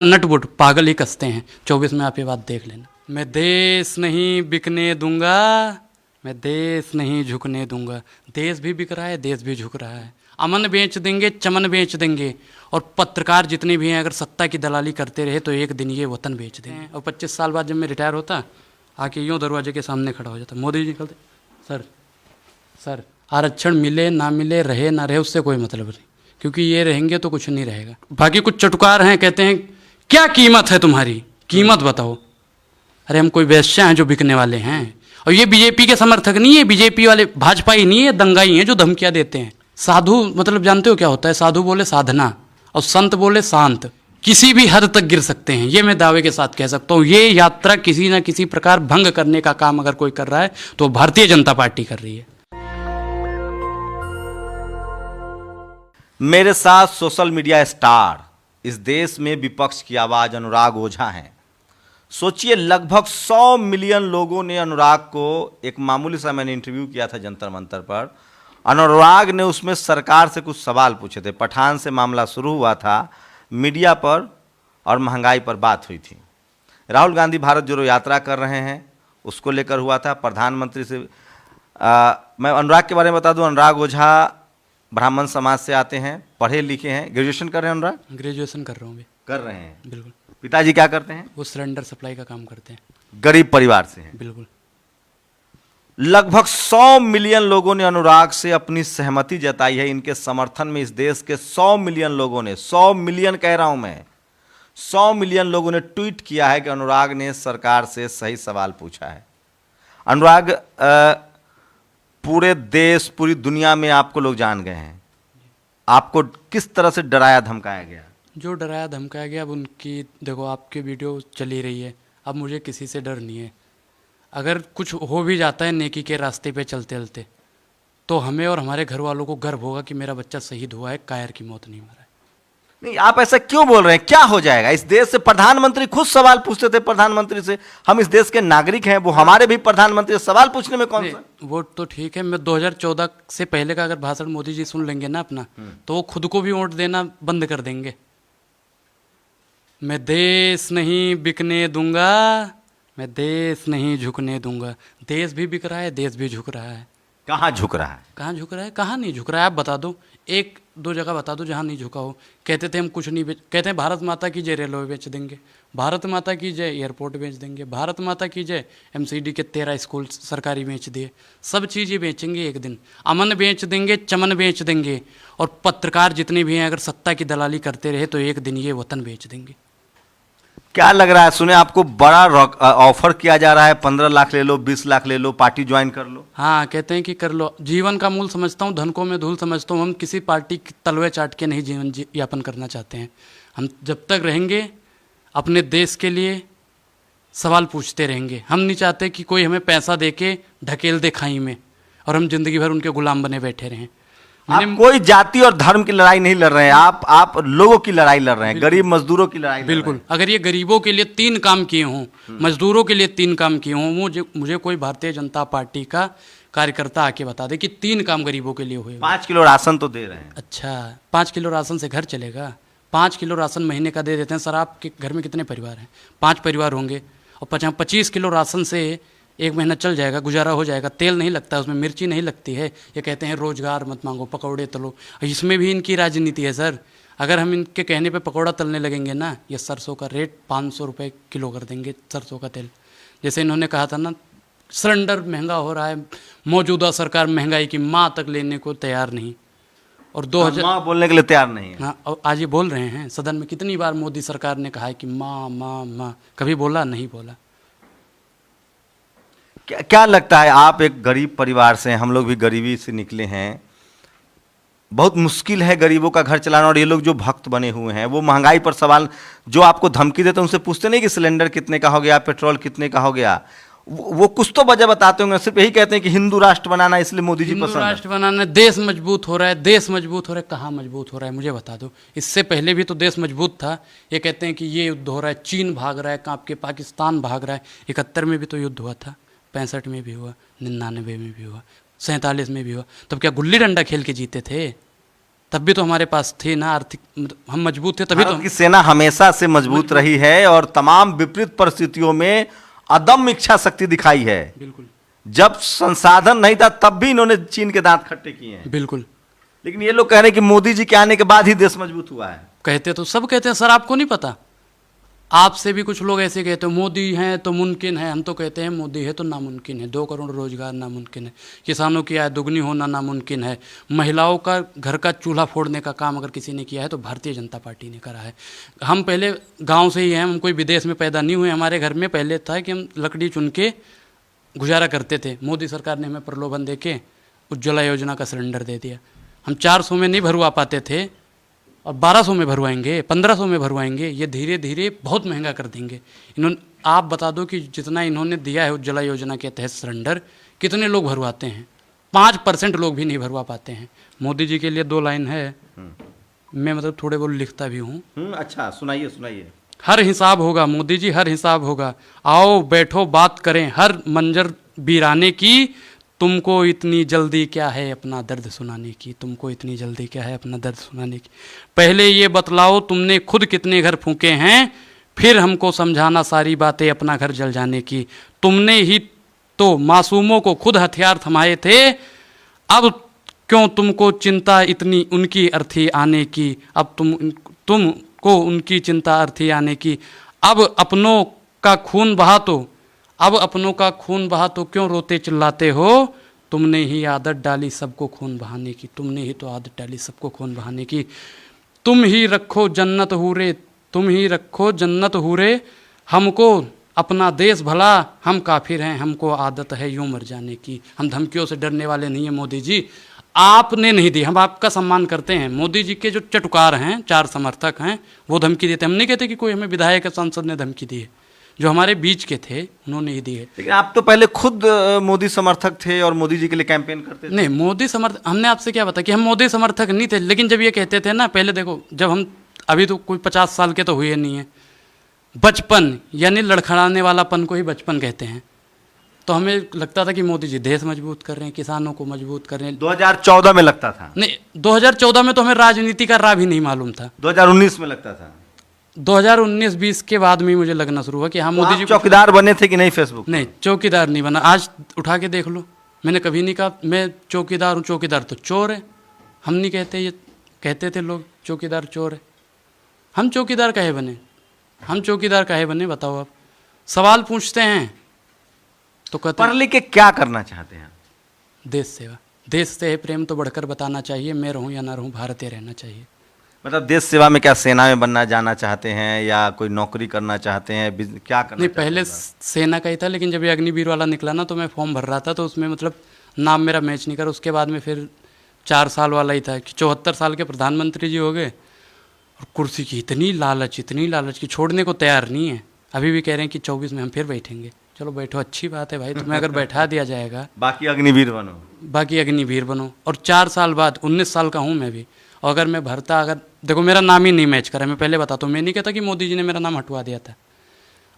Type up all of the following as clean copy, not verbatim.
नटबुट पागल ही कसते हैं। 24 में आप ये बात देख लेना। मैं देश नहीं बिकने दूंगा, मैं देश नहीं झुकने दूंगा। देश भी बिक रहा है, देश भी झुक रहा है। अमन बेच देंगे, चमन बेच देंगे, और पत्रकार जितने भी हैं अगर सत्ता की दलाली करते रहे तो एक दिन ये वतन बेच देंगे। और 25 साल बाद जब मैं रिटायर होता, आके यूँ दरवाजे के सामने खड़ा हो जाता, मोदी जी निकलते, सर आरक्षण मिले ना मिले, रहे ना रहे, उससे कोई मतलब नहीं, क्योंकि ये रहेंगे तो कुछ नहीं रहेगा। बाकी कुछ चटुकार हैं, कहते हैं क्या कीमत है तुम्हारी, कीमत बताओ। अरे हम कोई वेश्या हैं जो बिकने वाले हैं? और ये बीजेपी के समर्थक नहीं है, बीजेपी वाले भाजपा ही नहीं है, दंगाई हैं जो धमकियां देते हैं। साधु मतलब जानते हो क्या होता है? साधु बोले साधना और संत बोले शांत। किसी भी हद तक गिर सकते हैं, ये मैं दावे के साथ कह सकता हूँ। ये यात्रा किसी न किसी प्रकार भंग करने का काम अगर कोई कर रहा है तो भारतीय जनता पार्टी कर रही है। मेरे साथ सोशल मीडिया स्टार, इस देश में विपक्ष की आवाज अनुराग ओझा हैं। सोचिए, लगभग 100 मिलियन लोगों ने अनुराग को, एक मामूली सा मैंने इंटरव्यू किया था जंतर मंतर पर, अनुराग ने उसमें सरकार से कुछ सवाल पूछे थे। पठान से मामला शुरू हुआ था, मीडिया पर और महंगाई पर बात हुई थी। राहुल गांधी भारत जोड़ो यात्रा कर रहे हैं, उसको लेकर हुआ था। प्रधानमंत्री से मैं अनुराग के बारे में बता दूं, अनुराग ओझा ब्राह्मण समाज से आते हैं, पढ़े लिखे हैं। ग्रेजुएशन कर रहे हैं अनुराग? ग्रेजुएशन कर रहा हूँ। कर रहे हैं, बिल्कुल। पिताजी क्या करते हैं? वो सिलेंडर सप्लाई का काम करते हैं। गरीब परिवार से हैं। बिल्कुल। लगभग 100 मिलियन लोगों ने अनुराग से अपनी सहमति जताई है। इनके समर्थन में इस देश के 100 मिलियन लोगों ने, 100 मिलियन कह रहा हूं मैं, 100 मिलियन लोगों ने ट्वीट किया है कि अनुराग ने सरकार से सही सवाल पूछा है। अनुराग, पूरे देश, पूरी दुनिया में आपको लोग जान गए हैं। आपको किस तरह से डराया धमकाया गया? जो डराया धमकाया गया, अब उनकी देखो, आपकी वीडियो चली रही है, अब मुझे किसी से डर नहीं है। अगर कुछ हो भी जाता है नेकी के रास्ते पे चलते चलते, तो हमें और हमारे घर वालों को गर्व होगा कि मेरा बच्चा शहीद हुआ है, कायर की मौत नहीं मरा है। नहीं, आप ऐसा क्यों बोल रहे हैं? क्या हो जाएगा इस देश से? प्रधानमंत्री खुद सवाल पूछते थे प्रधानमंत्री से। हम इस देश के नागरिक हैं, वो हमारे भी प्रधानमंत्री से सवाल पूछने में कौन सा? वो तो ठीक है, मैं 2014 से पहले का अगर भाषण मोदी जी सुन लेंगे ना अपना, तो वो खुद को भी वोट देना बंद कर देंगे। मैं देश नहीं बिकने दूंगा, मैं देश नहीं झुकने दूंगा। देश भी बिक रहा है, देश भी झुक रहा है। कहाँ झुक रहा है? कहाँ झुक रहा है, कहाँ नहीं झुक रहा है? आप बता दो, एक दो जगह बता दो जहाँ नहीं झुका हो। कहते थे हम कुछ नहीं बेच, कहते हैं भारत माता की जय रेलवे बेच देंगे, भारत माता की जय एयरपोर्ट बेच देंगे, भारत माता की जय एमसीडी के 13 स्कूल सरकारी बेच दिए। सब चीज़ ये बेचेंगे एक दिन। अमन बेच देंगे, चमन बेच देंगे, और पत्रकार जितने भी हैं अगर सत्ता की दलाली करते रहे तो एक दिन ये वतन बेच देंगे। क्या लग रहा है? सुने आपको बड़ा ऑफर किया जा रहा है, 15 लाख ले लो, 20 लाख ले लो, पार्टी ज्वाइन कर लो। हाँ, कहते हैं कि कर लो। जीवन का मूल समझता हूँ, धन को मैं धूल समझता हूँ। हम किसी पार्टी की तलवे चाट के नहीं जीवन यापन करना चाहते हैं। हम जब तक रहेंगे अपने देश के लिए सवाल पूछते रहेंगे। हम नहीं चाहते कि कोई हमें पैसा दे के ढकेल दे खाई में और हम जिंदगी भर उनके गुलाम बने बैठे रहें। आप कोई जाति और धर्म की लड़ाई नहीं लड़ रहे हैं, आप लोगों की लड़ाई लड़ रहे हैं, गरीब मजदूरों की लड़ाई। बिल्कुल। अगर ये गरीबों के लिए 3 काम किए हों, मजदूरों के लिए 3 काम किए हों, मुझे कोई भारतीय जनता पार्टी का कार्यकर्ता आके बता दे कि 3 काम गरीबों के लिए हुए। 5 किलो राशन तो दे रहे हैं। अच्छा, 5 किलो राशन से घर चलेगा? 5 किलो राशन महीने का दे देते हैं। सर, आपके घर में कितने परिवार हैं? 5 परिवार होंगे, और 25 किलो राशन से 1 महीना चल जाएगा, गुजारा हो जाएगा। तेल नहीं लगता उसमें, मिर्ची नहीं लगती है। ये कहते हैं रोजगार मत मांगो, पकौड़े तलो। इसमें भी इनकी राजनीति है सर। अगर हम इनके कहने पे पकौड़ा तलने लगेंगे ना, ये सरसों का रेट 500 रुपये किलो कर देंगे, सरसों का तेल। जैसे इन्होंने कहा था ना, सिलेंडर महंगा हो रहा है, मौजूदा सरकार महंगाई की माँ तक लेने को तैयार नहीं, और 2000 माँ बोलने के लिए तैयार नहीं है। हाँ, और आज ये बोल रहे हैं सदन में। कितनी बार मोदी सरकार ने कहा है कि माँ माँ माँ, कभी बोला? नहीं बोला। क्या लगता है? आप एक गरीब परिवार से हैं, हम लोग भी गरीबी से निकले हैं। बहुत मुश्किल है गरीबों का घर चलाना, और ये लोग जो भक्त बने हुए हैं वो महंगाई पर सवाल जो आपको धमकी देते हैं, उनसे पूछते नहीं कि सिलेंडर कितने का हो गया, पेट्रोल कितने का हो गया। वो कुछ तो वजह बताते होंगे, सिर्फ यही कहते हैं कि हिंदू राष्ट्र बनाना, इसलिए मोदी जी पसंद है। राष्ट्र बनाना, देश मजबूत हो रहा है, देश मजबूत हो रहा है। कहाँ मजबूत हो रहा है मुझे बता दो। इससे पहले भी तो देश मजबूत था। ये कहते हैं कि ये युद्ध हो रहा है, चीन भाग रहा है, कांप के पाकिस्तान भाग रहा है। 71 में भी तो युद्ध हुआ था, 65 में भी हुआ, 99 में भी हुआ, 47 में भी हुआ। तब क्या गुल्ली डंडा खेल के जीते थे? तब भी तो हमारे पास थे ना आर्थिक, हम मजबूत थे तभी तो भारत की सेना हमेशा से मजबूत रही है और तमाम विपरीत परिस्थितियों में अदम्य इच्छा शक्ति दिखाई है। बिल्कुल जब संसाधन नहीं था तब भी इन्होंने चीन के दांत खट्टे किए हैं। बिल्कुल। लेकिन ये लोग कह रहे हैं कि मोदी जी के आने के बाद ही देश मजबूत हुआ है। कहते तो सब कहते हैं सर, आपको नहीं पता? आपसे भी कुछ लोग ऐसे कहते हैं मोदी हैं तो मुमकिन है, हम तो कहते हैं मोदी है तो नामुमकिन है। 2 करोड़ रोजगार नामुमकिन है, किसानों की आय दुगनी होना नामुमकिन है, महिलाओं का घर का चूल्हा फोड़ने का काम अगर किसी ने किया है तो भारतीय जनता पार्टी ने करा है। हम पहले गांव से ही हैं, हम कोई विदेश में पैदा नहीं हुए। हमारे घर में पहले था कि हम लकड़ी चुन के गुजारा करते थे। मोदी सरकार ने हमें प्रलोभन दे के उज्ज्वला योजना का सिलेंडर दे दिया। हम 400 में नहीं भरवा पाते थे और 1200 में भरवाएंगे, 1500 में भरवाएंगे। ये धीरे धीरे बहुत महंगा कर देंगे इन्होंने। आप बता दो कि जितना इन्होंने दिया है उज्ज्वला योजना के तहत सिलेंडर, कितने लोग भरवाते हैं? 5% लोग भी नहीं भरवा पाते हैं। मोदी जी के लिए 2 लाइन है, मैं मतलब थोड़े बहुत लिखता भी हूँ। अच्छा, सुनाइए सुनाइए। हर हिसाब होगा मोदी जी, हर हिसाब होगा। आओ बैठो बात करें हर मंजर वीराने की। तुमको इतनी जल्दी क्या है अपना दर्द सुनाने की? तुमको इतनी जल्दी क्या है अपना दर्द सुनाने की? पहले ये बतलाओ तुमने खुद कितने घर फूके हैं, फिर हमको समझाना सारी बातें अपना घर जल जाने की। तुमने ही तो मासूमों को खुद हथियार थमाए थे, अब क्यों तुमको चिंता इतनी उनकी अर्थी आने की? अब तुमको उनकी चिंता अर्थी आने की। अब अपनों का खून बहा तो क्यों रोते चिल्लाते हो? तुमने ही आदत डाली सबको खून बहाने की। तुमने ही तो आदत डाली सबको खून बहाने की। तुम ही रखो जन्नत हूरे, हमको अपना देश भला, हम काफिर हैं, हमको आदत है यूं मर जाने की। हम धमकियों से डरने वाले नहीं हैं मोदी जी, आपने नहीं दी, हम आपका सम्मान करते हैं। मोदी जी के जो चटुकार हैं, 4 समर्थक हैं, वो धमकी देते। हम नहीं कहते कि कोई हमें विधायक या सांसद ने धमकी दी है, जो हमारे बीच के थे उन्होंने ही दी है। लेकिन आप तो पहले खुद मोदी समर्थक थे और मोदी जी के लिए कैंपेन करते थे। नहीं, मोदी समर्थक हमने आपसे क्या बताया कि हम मोदी समर्थक नहीं थे। लेकिन जब ये कहते थे ना, पहले देखो, जब हम अभी तो कोई 50 साल के तो हुए नहीं है, बचपन यानी लड़खड़ाने वालापन को ही बचपन कहते हैं, तो हमें लगता था कि मोदी जी देश मजबूत कर रहे हैं, किसानों को मजबूत कर रहे हैं। 2014 में लगता था। नहीं, 2014 में तो हमें राजनीति का राह भी नहीं मालूम था। 2019 में लगता था। 2019-20 के बाद में ही मुझे लगना शुरू हुआ कि हाँ मोदी जी चौकीदार बने थे कि नहीं फेसबुक? नहीं, चौकीदार नहीं बना। आज उठा के देख लो, मैंने कभी नहीं कहा मैं चौकीदार हूँ। चौकीदार तो चोर है, हम नहीं कहते। ये कहते थे लोग चौकीदार चोर है। हम चौकीदार काहे बने? बताओ आप। सवाल पूछते हैं तो कहते पढ़ लिख के क्या करना चाहते हैं? देश सेवा। देश से है प्रेम तो बढ़कर बताना चाहिए, मैं रहूं या ना रहूं भारतीय रहना चाहिए। मतलब देश सेवा में क्या सेना में जाना चाहते हैं या कोई नौकरी करना चाहते हैं, क्या करना? नहीं, पहले सेना का ही था, लेकिन जब ये अग्निवीर वाला निकला ना तो मैं फॉर्म भर रहा था, तो उसमें मतलब नाम मेरा मैच नहीं कर। उसके बाद में फिर 4 साल वाला ही था कि 74 साल के प्रधानमंत्री जी हो गए और कुर्सी की इतनी लालच कि छोड़ने को तैयार नहीं है। अभी भी कह रहे हैं कि 24 में हम फिर बैठेंगे। चलो बैठो, अच्छी बात है भाई, तुम्हें अगर बैठा दिया जाएगा, बाकी अग्निवीर बनो। और 4 साल बाद 19 साल का हूँ मैं भी, और अगर मैं भरता, अगर देखो मेरा नाम ही नहीं मैच करा, मैं पहले बताता हूँ, मैं नहीं कहता कि मोदी जी ने मेरा नाम हटवा दिया था।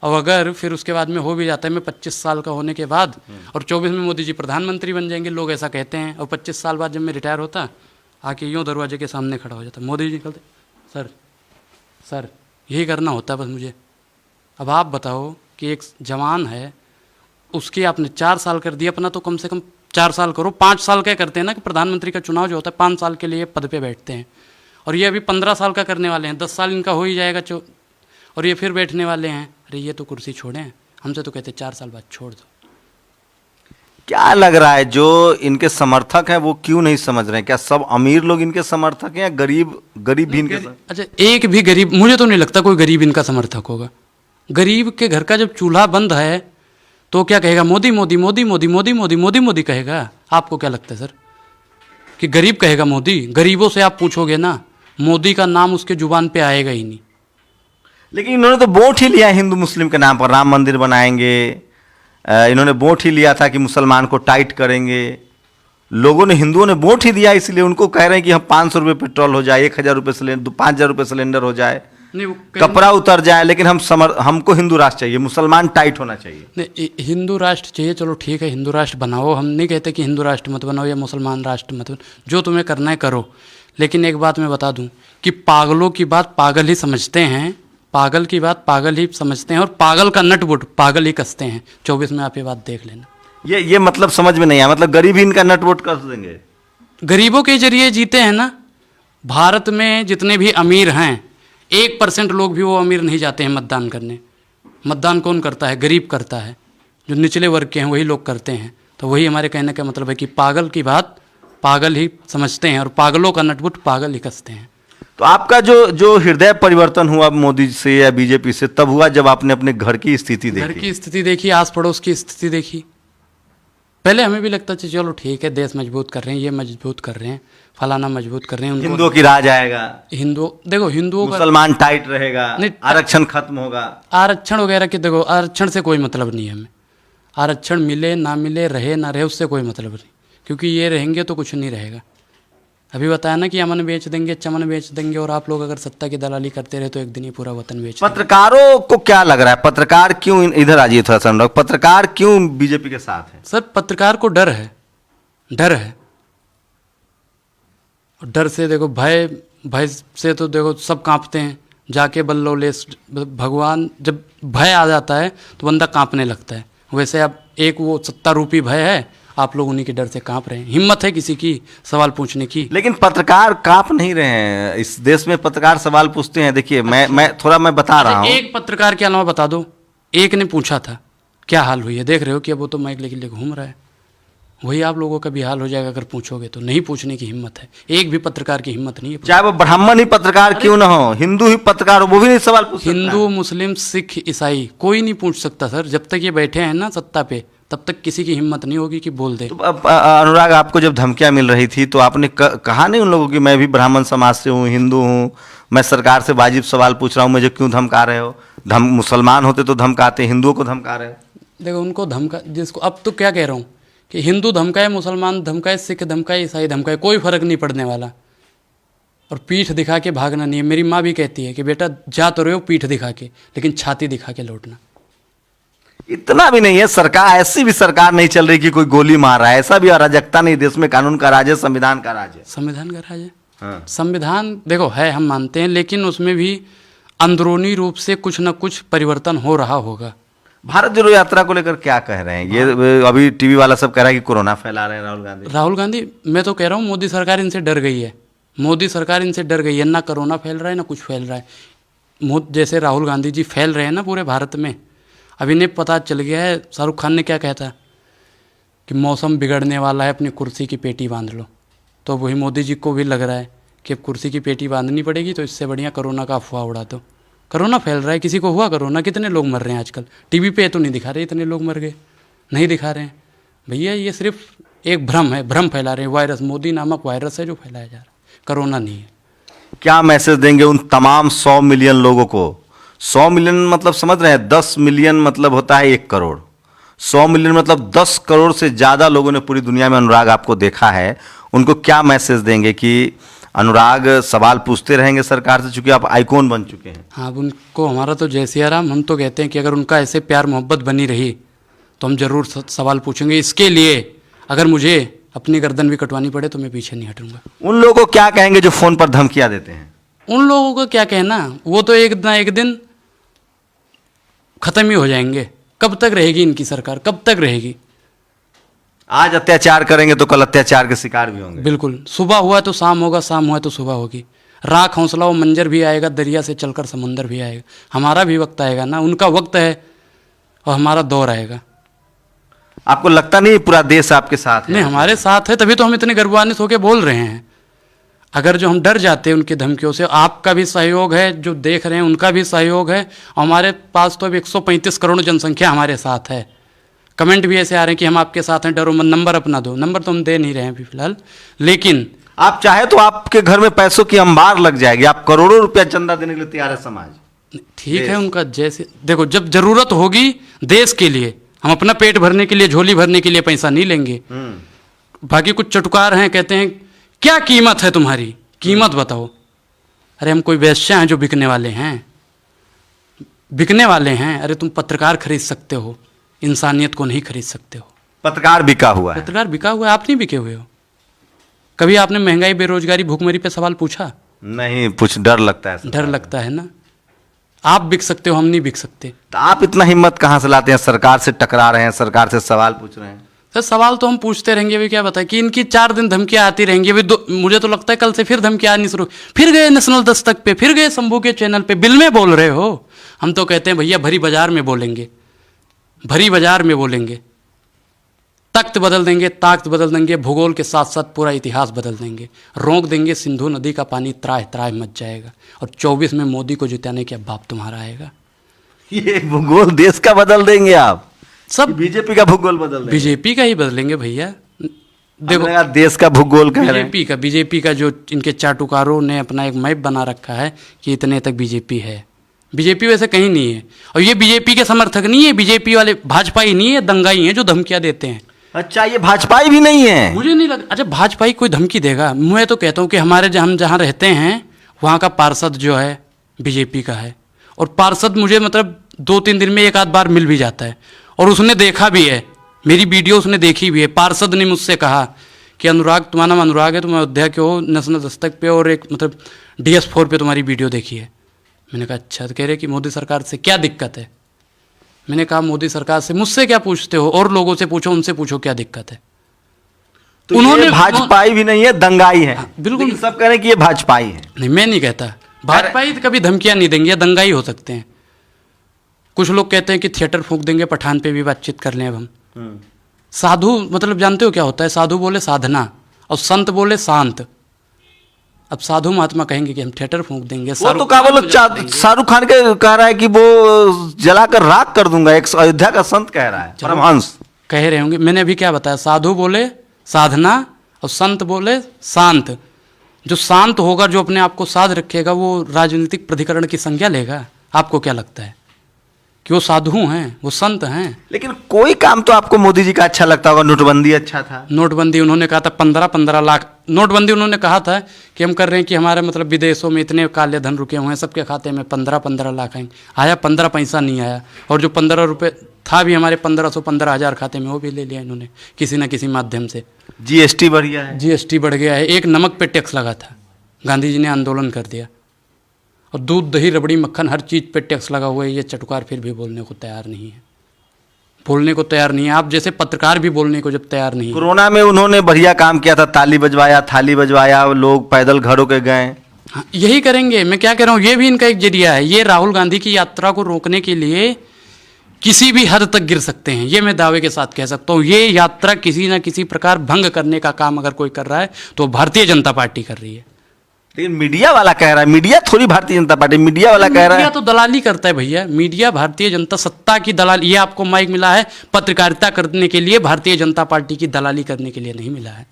और अगर फिर उसके बाद में हो भी जाता है, मैं 25 साल का होने के बाद, और 24 में मोदी जी प्रधानमंत्री बन जाएंगे, लोग ऐसा कहते हैं, और 25 साल बाद जब मैं रिटायर होता, आके यूँ दरवाजे के सामने खड़ा हो जाता, मोदी जी निकलते, सर यही करना होता बस मुझे। अब आप बताओ कि एक जवान है, उसके आपने 4 साल कर दिया, अपना तो कम से कम 4 साल करो। 5 साल क्या करते हैं ना कि प्रधानमंत्री का चुनाव जो होता है 5 साल के लिए पद पे बैठते हैं, और ये अभी 15 साल का करने वाले हैं। 10 साल इनका हो ही जाएगा, और ये फिर बैठने वाले हैं। अरे ये तो कुर्सी छोड़ें, हमसे तो कहते 4 साल बाद छोड़ दो। क्या लग रहा है जो इनके समर्थक हैं वो क्यों नहीं समझ रहे हैं? क्या सब अमीर लोग इनके समर्थक हैं या गरीब भी इनके? अच्छा, एक भी गरीब, मुझे तो नहीं लगता कोई गरीब इनका समर्थक होगा। गरीब के घर का जब चूल्हा बंद है तो क्या कहेगा? मोदी मोदी मोदी मोदी मोदी मोदी मोदी मोदी कहेगा। आपको क्या लगता है सर कि गरीब कहेगा मोदी? गरीबों से आप पूछोगे ना, मोदी का नाम उसके जुबान पे आएगा ही नहीं। लेकिन इन्होंने तो वोट ही लिया हिंदू मुस्लिम के नाम पर, राम मंदिर बनाएंगे। इन्होंने वोट ही लिया था कि मुसलमान को टाइट करेंगे। लोगों ने, हिंदुओं ने वोट ही दिया, इसलिए उनको कह रहे हैं कि हम 500 रुपये पेट्रोल हो जाए, 1000 रुपये सिलेंडर, 5000 रुपये सिलेंडर हो जाए, कपड़ा उतर जाए, लेकिन हमको हिंदू राष्ट्र चाहिए, मुसलमान टाइट होना चाहिए। नहीं, हिंदू राष्ट्र चाहिए, चलो ठीक है, हिंदू राष्ट्र बनाओ। हम नहीं कहते कि हिंदू राष्ट्र मत बनाओ या मुसलमान राष्ट्र मत बनाओ, जो तुम्हें करना है करो। लेकिन एक बात मैं बता दूं कि पागलों की बात पागल ही समझते हैं, पागल की बात पागल ही समझते हैं, और पागल का नटबुट पागल ही कसते हैं। 24 में आप ये बात देख लेना। ये मतलब समझ में नहीं आया, मतलब गरीब ही इनका नटवोट कर देंगे? गरीबों के जरिए जीते हैं ना। भारत में जितने भी अमीर हैं 1% लोग भी वो अमीर नहीं जाते हैं मतदान करने। मतदान कौन करता है? गरीब करता है। जो निचले वर्ग के हैं वही लोग करते हैं। तो वही हमारे कहने का मतलब है कि पागल की बात पागल ही समझते हैं और पागलों का नटबुट पागल ही कसते हैं। तो आपका जो हृदय परिवर्तन हुआ मोदी से या बीजेपी से तब हुआ जब आपने अपने घर की स्थिति घर देखी? की स्थिति देखी, आस पड़ोस की स्थिति देखी। पहले हमें भी लगता था चलो ठीक है, देश मजबूत कर रहे हैं, ये मजबूत कर रहे हैं, फलाना मजबूत कर रहे हैं। हिंदुओं की राज आएगा, देखो हिंदुओं का मुसलमान टाइट रहेगा, नहीं, आरक्षण खत्म होगा। आरक्षण वगैरह की देखो, आरक्षण से कोई मतलब नहीं है हमें। आरक्षण मिले ना मिले, रहे ना रहे, उससे कोई मतलब नहीं, क्योंकि ये रहेंगे तो कुछ नहीं रहेगा। अभी बताया ना कि अमन बेच देंगे, चमन बेच देंगे, और आप लोग अगर सत्ता की दलाली करते रहे तो एक दिन ही पूरा वतन बेच देंगे। पत्रकारों को क्या लग रहा है, पत्रकार क्यों इधर आ जाइए थोड़ा सा अनुराग, पत्रकार क्यों बीजेपी के साथ है? सर पत्रकार को डर है, डर है। और डर से देखो, भय से तो देखो सब कांपते हैं। जाके बल्लौले भगवान, जब भय आ जाता है तो बंदा कांपने लगता है। वैसे अब एक वो सत्ता रूपी भय है, आप लोग उन्हीं के डर से कांप रहे हैं। हिम्मत है किसी की सवाल पूछने की? लेकिन पत्रकार कांप नहीं रहे हैं। इस देश में पत्रकार सवाल पूछते हैं। देखिए मैं बता रहा हूँ। एक पत्रकार के अलावा बता दो, एक ने पूछा था क्या हाल हुई है, देख रहे हो कि अब वो तो माइक लेके घूम रहा है। वही आप लोगों का भी हाल हो जाएगा अगर पूछोगे तो। नहीं पूछने की हिम्मत है, एक भी पत्रकार की हिम्मत नहीं है। चाहे वो ब्राह्मण ही पत्रकार क्यों ना हो, हिंदू ही पत्रकार हो, वो भी नहीं सवाल पूछ सकता है। हिंदू, मुस्लिम, सिख, ईसाई कोई नहीं पूछ सकता सर। जब तक ये बैठे हैं ना सत्ता पे, तब तक किसी की हिम्मत नहीं होगी कि बोल दे। तो अब अनुराग, आपको जब धमकियां मिल रही थी तो आपने कहा नहीं उन लोगों की मैं भी ब्राह्मण समाज से हूँ, हिंदू हूँ, मैं सरकार से वाजिब सवाल पूछ रहा हूँ, मुझे क्यों धमका रहे हो? मुसलमान होते तो धमकाते, हिंदुओं को धमका रहे हो। देखो उनको धमका, जिसको अब तो क्या कह रहा हूँ कि हिंदू धमकाए, मुसलमान धमकाए, सिख धमकाए, ईसाई धमकाए, कोई फर्क नहीं पड़ने वाला। और पीठ दिखा के भागना नहीं है। मेरी माँ भी कहती है कि बेटा जा तो रहे हो पीठ दिखा के, लेकिन छाती दिखा के लौटना। इतना भी नहीं है, सरकार ऐसी भी सरकार नहीं चल रही कि कोई गोली मार रहा है। ऐसा भी अराजकता नहीं, देश में कानून का राज है, संविधान का राज है। संविधान का राज है। हाँ। संविधान देखो है, हम मानते हैं, लेकिन उसमें भी अंदरूनी रूप से कुछ न कुछ परिवर्तन हो रहा होगा। भारत जोड़ो यात्रा को लेकर क्या कह रहे हैं? ये अभी टीवी वाला सब कह रहा है कि कोरोना फैला रहे हैं राहुल गांधी। मैं तो कह रहा हूँ मोदी सरकार इनसे डर गई है। मोदी सरकार इनसे डर गई है। ना कोरोना फैल रहा है ना कुछ फैल रहा है। जैसे राहुल गांधी जी फैल रहे हैं ना पूरे भारत में। अब इन्हें पता चल गया है। शाहरुख खान ने क्या कहता है कि मौसम बिगड़ने वाला है, अपनी कुर्सी की पेटी बांध लो। तो वही मोदी जी को भी लग रहा है कि अब कुर्सी की पेटी बांधनी पड़ेगी, तो इससे बढ़िया कोरोना का अफवाह उड़ा दो। कोरोना फैल रहा है, किसी को हुआ कोरोना? कितने लोग मर रहे हैं आजकल? टीवी पे तो नहीं दिखा रहे इतने लोग मर गए, नहीं दिखा रहे हैं भैया। ये सिर्फ एक भ्रम है, भ्रम फैला रहे हैं। वायरस, मोदी नामक वायरस है जो फैलाया जा रहा है, कोरोना नहीं है। क्या मैसेज देंगे उन तमाम 100 मिलियन लोगों को? 100 मिलियन मतलब समझ रहे हैं, 10 मिलियन मतलब होता है 1 करोड़। 100 मिलियन मतलब 10 करोड़ से ज़्यादा लोगों ने पूरी दुनिया में अनुराग आपको देखा है। उनको क्या मैसेज देंगे कि अनुराग सवाल पूछते रहेंगे सरकार से, चूंकि आप आइकॉन बन चुके हैं? हाँ, अब उनको हमारा तो जय सिया राम। हम तो कहते हैं कि अगर उनका ऐसे प्यार मोहब्बत बनी रही तो हम जरूर सवाल पूछेंगे। इसके लिए अगर मुझे अपनी गर्दन भी कटवानी पड़े तो मैं पीछे नहीं हटूंगा। उन लोगों को क्या कहेंगे जो फ़ोन पर धमकियाँ देते हैं? उन लोगों को क्या कहना, वो तो एक ना एक दिन खत्म ही हो जाएंगे। कब तक रहेगी इनकी सरकार, कब तक रहेगी? आज अत्याचार करेंगे तो कल अत्याचार के शिकार भी होंगे। बिल्कुल, सुबह हुआ तो शाम होगा, शाम हुआ तो सुबह होगी। राख हौसला वो मंजर भी आएगा, दरिया से चलकर समंदर भी आएगा। हमारा भी वक्त आएगा ना, उनका वक्त है और हमारा दौर आएगा। आपको लगता नहीं पूरा देश आपके साथ है? नहीं, हमारे साथ है, तभी तो हम इतने गर्वान्वित होकर बोल रहे हैं। अगर जो हम डर जाते हैं उनकी धमकियों से, आपका भी सहयोग है, जो देख रहे हैं उनका भी सहयोग है। हमारे पास तो अब 135 करोड़ जनसंख्या हमारे साथ है। कमेंट भी ऐसे आ रहे हैं कि हम आपके साथ हैं, डरो मत, नंबर अपना दो। नंबर तो हम दे नहीं रहे हैं अभी फिलहाल, लेकिन आप चाहे तो आपके घर में पैसों की अंबार लग जाएगी। आप करोड़ों रुपया चंदा देने के लिए तैयार है समाज। ठीक है, उनका जैसे देखो, जब जरूरत होगी देश के लिए, हम अपना पेट भरने के लिए, झोली भरने के लिए पैसा नहीं लेंगे। बाकी कुछ चटुकार हैं, कहते हैं क्या कीमत है तुम्हारी, कीमत बताओ। अरे हम कोई वेश्या हैं जो बिकने वाले हैं? बिकने वाले हैं? अरे तुम पत्रकार खरीद सकते हो, इंसानियत को नहीं खरीद सकते हो। पत्रकार बिका हुआ है। पत्रकार बिका हुआ है, आप नहीं बिके हुए हो। कभी आपने महंगाई, बेरोजगारी, भूखमरी पे सवाल पूछा? नहीं, कुछ डर लगता है। डर लगता है ना। आप बिक सकते हो, हम नहीं बिक सकते। तो आप इतना हिम्मत कहाँ से लाते हैं? सरकार से टकरा रहे हैं, सरकार से सवाल पूछ रहे हैं। सर सवाल तो हम पूछते रहेंगे। अभी क्या बताएं कि इनकी 4 दिन धमकियां आती रहेंगी। अभी मुझे तो लगता है कल से फिर धमकियां आनी शुरू। फिर गए नेशनल दस्तक पे, फिर गए शंभू के चैनल पे, बिल में बोल रहे हो। हम तो कहते हैं भैया भरी बाजार में बोलेंगे, भरी बाजार में बोलेंगे। तख्त बदल देंगे, ताकत बदल देंगे, भूगोल के साथ साथ पूरा इतिहास बदल देंगे। रोक देंगे, सिंधु नदी का पानी त्राह त्राह मच जाएगा। और 24 में मोदी को जिताने के बाप तुम्हारा आएगा। ये भूगोल देश का बदल देंगे आप? सब बीजेपी का भूगोल बदल देंगे? बीजेपी का ही बदलेंगे भैया। देखो देश का भूगोल कह रहे हैं। बीजेपी का जो इनके चाटुकारों ने अपना एक मैप बना रखा है कि इतने तक बीजेपी है। बीजेपी वैसे कहीं नहीं है। और ये बीजेपी के समर्थक नहीं है, बीजेपी वाले भाजपा ही नहीं है, दंगाई हैं जो धमकियां देते हैं। अच्छा, ये भाजपाई भी नहीं है? मुझे नहीं लगा। अच्छा, भाजपाई कोई धमकी देगा? मैं तो कहता हूँ कि हमारे हम जहाँ रहते हैं वहाँ का पार्षद जो है बीजेपी का है। और पार्षद मुझे मतलब 2-3 दिन में एक आध बार मिल भी जाता है। और उसने देखा भी है, मेरी वीडियो उसने देखी भी है। पार्षद ने मुझसे कहा कि अनुराग, तुम्हारा नाम अनुराग है, तुम अयोध्या के हो, नेशनल दस्तक पे और एक मतलब DS4 पे तुम्हारी वीडियो देखी है। मैंने कहा अच्छा। तो कह रहे कि मोदी सरकार से क्या दिक्कत है? मैंने कहा मोदी सरकार से मुझसे क्या पूछते हो, और लोगों से पूछो, उनसे पूछो क्या दिक्कत है। तो उन्होंने भाजपाई भी नहीं है, दंगाई है। बिल्कुल। सब कह रहे हैं कि ये भाजपाई है। नहीं, मैं नहीं कहता। भाजपाई कभी धमकियां नहीं देंगे, दंगाई हो सकते हैं। कुछ लोग कहते हैं कि थिएटर फूंक देंगे, पठान पे भी बातचीत कर लें अब हम। साधु मतलब जानते हो क्या होता है? साधु बोले साधना और संत बोले शांत। अब साधु महात्मा कहेंगे कि हम थिएटर फूंक देंगे। वो तो क्या बोलो, शाहरुख खान के कह रहा है कि वो जलाकर राख कर दूंगा। एक अयोध्या का संत कह रहा है, परमहंस कह रहे होंगे। मैंने अभी क्या बताया? साधु बोले साधना और संत बोले शांत। जो शांत होगा, जो अपने आप को साध रखेगा, वो राजनीतिक प्राधिकरण की संज्ञा लेगा। आपको क्या लगता है कि वो साधु हैं, वो संत हैं? लेकिन कोई काम तो आपको मोदी जी का अच्छा लगता होगा। नोटबंदी अच्छा था। नोटबंदी उन्होंने कहा था 15-15 लाख नोटबंदी उन्होंने कहा था कि हम कर रहे हैं कि हमारे मतलब विदेशों में इतने काले धन रुके हुए हैं, सबके खाते में 15-15 लाख आएंगे। आया 15 पैसा नहीं आया। और जो 15 रुपये था भी हमारे 1500-15,000 खाते में, वो भी ले लिया इन्होंने किसी न किसी माध्यम से। GST बढ़ गया है। GST बढ़ गया है। एक नमक पे टैक्स लगा था, गांधी जी ने आंदोलन कर दिया। और दूध, दही, रबड़ी, मक्खन, हर चीज़ पे टैक्स लगा हुआ है। ये चटुकार फिर भी बोलने को तैयार नहीं है, बोलने को तैयार नहीं है। आप जैसे पत्रकार भी बोलने को जब तैयार नहीं है। कोरोना में उन्होंने बढ़िया काम किया था, ताली बजवाया, थाली बजवाया, लोग पैदल घरों के गए। हाँ, यही करेंगे। मैं क्या कह रहा हूँ, ये भी इनका एक जरिया है। ये राहुल गांधी की यात्रा को रोकने के लिए किसी भी हद तक गिर सकते हैं, ये मैं दावे के साथ कह सकता हूँ। ये यात्रा किसी न किसी प्रकार भंग करने का काम अगर कोई कर रहा है तो भारतीय जनता पार्टी कर रही है। लेकिन मीडिया वाला कह रहा है, मीडिया थोड़ी भारतीय जनता पार्टी, मीडिया वाला कह रहा है। मीडिया तो दलाली करता है भैया। मीडिया भारतीय जनता सत्ता की दलाली। ये आपको माइक मिला है पत्रकारिता करने के लिए, भारतीय जनता पार्टी की दलाली करने के लिए नहीं मिला है।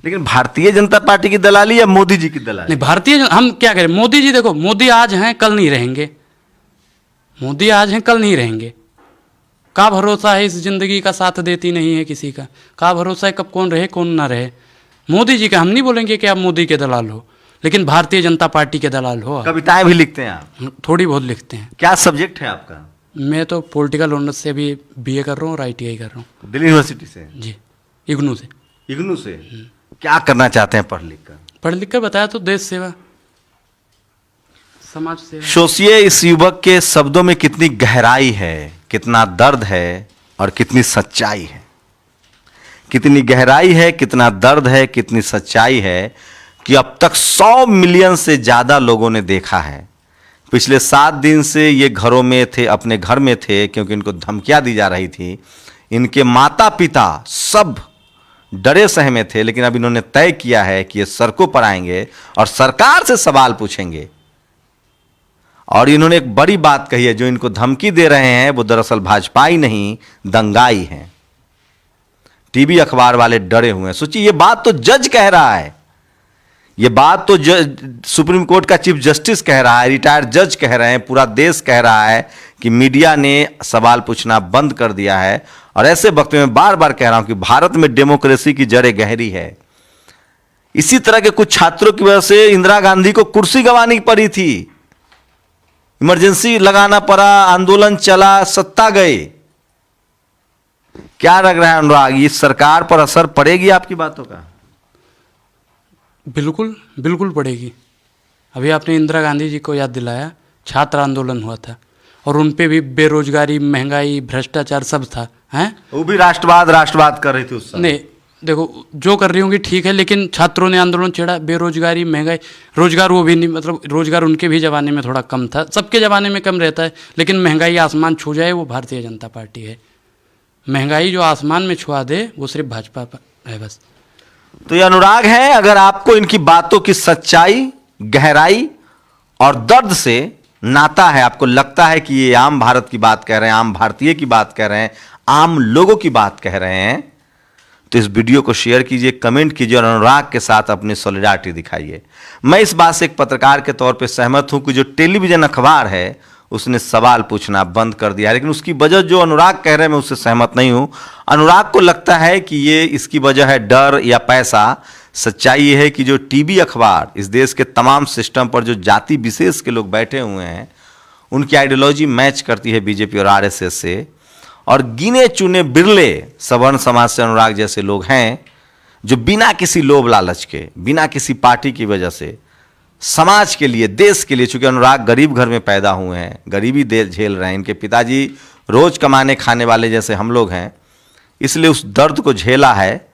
लेकिन भारतीय जनता पार्टी की दलाली या मोदी जी की दलाली? नहीं, हम क्या करें? मोदी जी देखो, मोदी आज हैं कल नहीं रहेंगे। मोदी आज हैं कल नहीं रहेंगे। का भरोसा है? इस जिंदगी का साथ देती नहीं है किसी का भरोसा है कब कौन रहे कौन ना रहे। मोदी जी का हम नहीं बोलेंगे कि आप मोदी के दलाल हो, लेकिन भारतीय जनता पार्टी के दलाल हो। कविताएं भी लिखते हैं आप? थोड़ी बहुत लिखते हैं। क्या सब्जेक्ट है आपका? मैं तो पॉलिटिकल ऑनर्स से भी BA कर रहा हूँ और ITI कर रहा हूँ। दिल्ली यूनिवर्सिटी से? जी, इग्नू से। इग्नू से? क्या करना चाहते हैं पढ़ लिख कर? पढ़ लिख कर बताया तो देश सेवा, समाज सेवा। सोचिए इस युवक के शब्दों में कितनी गहराई है, कितना दर्द है और कितनी सच्चाई है। कितनी गहराई है, कितना दर्द है, कितनी सच्चाई है कि अब तक 100 मिलियन से ज़्यादा लोगों ने देखा है। पिछले 7 दिन से ये घरों में थे, अपने घर में थे, क्योंकि इनको धमकियां दी जा रही थी। इनके माता पिता सब डरे सहमे थे, लेकिन अब इन्होंने तय किया है कि ये सड़कों पर आएंगे और सरकार से सवाल पूछेंगे। और इन्होंने एक बड़ी बात कही है, जो इनको धमकी दे रहे हैं वो दरअसल भाजपाई नहीं, दंगाई हैं। टीवी अखबार वाले डरे हुए हैं। सोचिए, ये बात तो जज कह रहा है, ये बात तो सुप्रीम कोर्ट का चीफ जस्टिस कह रहा है, रिटायर्ड जज कह रहे हैं, पूरा देश कह रहा है कि मीडिया ने सवाल पूछना बंद कर दिया है। और ऐसे वक्त में बार बार कह रहा हूं कि भारत में डेमोक्रेसी की जड़ें गहरी है। इसी तरह के कुछ छात्रों की वजह से इंदिरा गांधी को कुर्सी गंवानी पड़ी थी, इमरजेंसी लगाना पड़ा, आंदोलन चला, सत्ता गए। क्या लग रहा है अनुराग, इस सरकार पर असर पड़ेगी आपकी बातों का? बिल्कुल बिल्कुल पड़ेगी। अभी आपने इंदिरा गांधी जी को याद दिलाया, छात्र आंदोलन हुआ था और उन पे भी बेरोजगारी, महंगाई, भ्रष्टाचार सब था, हैं? वो भी राष्ट्रवाद कर रही थी उस समय। नहीं, देखो जो कर रही होंगी ठीक है, लेकिन छात्रों ने आंदोलन छेड़ा, बेरोजगारी, महंगाई, रोजगार वो भी नहीं, मतलब रोजगार उनके भी ज़माने में थोड़ा कम था, सबके ज़माने में कम रहता है, लेकिन महंगाई आसमान छू जाए वो भारतीय जनता पार्टी है। महंगाई जो आसमान में छुआ दे वो सिर्फ भाजपा है बस। तो ये अनुराग है, अगर आपको इनकी बातों की सच्चाई, गहराई और दर्द से नाता है, आपको लगता है कि ये आम भारत की बात कह रहे हैं, आम भारतीय की बात कह रहे हैं, आम लोगों की बात कह रहे हैं, तो इस वीडियो को शेयर कीजिए, कमेंट कीजिए और अनुराग के साथ अपनी सॉलिडारिटी दिखाइए। मैं इस बात से एक पत्रकार के तौर पे सहमत हूं कि जो टेलीविजन अखबार है उसने सवाल पूछना बंद कर दिया है, लेकिन उसकी वजह जो अनुराग कह रहे हैं मैं उससे सहमत नहीं हूं। अनुराग को लगता है कि ये इसकी वजह है डर या पैसा। सच्चाई ये है कि जो टीवी अखबार इस देश के तमाम सिस्टम पर जो जाति विशेष के लोग बैठे हुए हैं, उनकी आइडियोलॉजी मैच करती है बीजेपी और आरएसएस से, और गिने चुने बिरले सवर्ण समाज से अनुराग जैसे लोग हैं जो बिना किसी लोभ लालच के, बिना किसी पार्टी की वजह से समाज के लिए, देश के लिए, चूंकि अनुराग गरीब घर में पैदा हुए हैं, गरीबी झेल रहे हैं, इनके पिताजी रोज कमाने खाने वाले जैसे हम लोग हैं, इसलिए उस दर्द को झेला है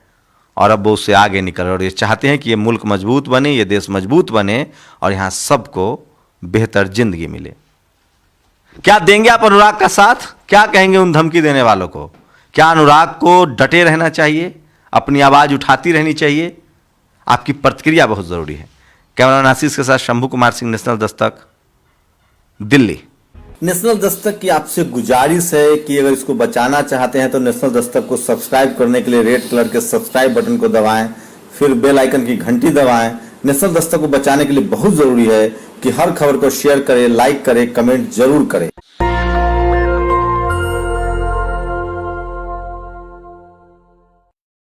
और अब वो उससे आगे निकल रहे और ये चाहते हैं कि ये मुल्क मजबूत बने, ये देश मजबूत बने और यहाँ सबको बेहतर जिंदगी मिले। क्या देंगे आप अनुराग का साथ? क्या कहेंगे उन धमकी देने वालों को? क्या अनुराग को डटे रहना चाहिए, अपनी आवाज उठाती रहनी चाहिए? आपकी प्रतिक्रिया बहुत जरूरी है। कैमरामैन आशीष के साथ शंभू कुमार सिंह, नेशनल दस्तक, दिल्ली। नेशनल दस्तक की आपसे गुजारिश है कि अगर इसको बचाना चाहते हैं तो नेशनल दस्तक को सब्सक्राइब करने के लिए रेड कलर के सब्सक्राइब बटन को दबाएं, फिर बेल आइकन की घंटी दबाएं। नेशनल दस्तक को बचाने के लिए बहुत जरूरी है कि हर खबर को शेयर करें, लाइक करें, कमेंट जरूर करें।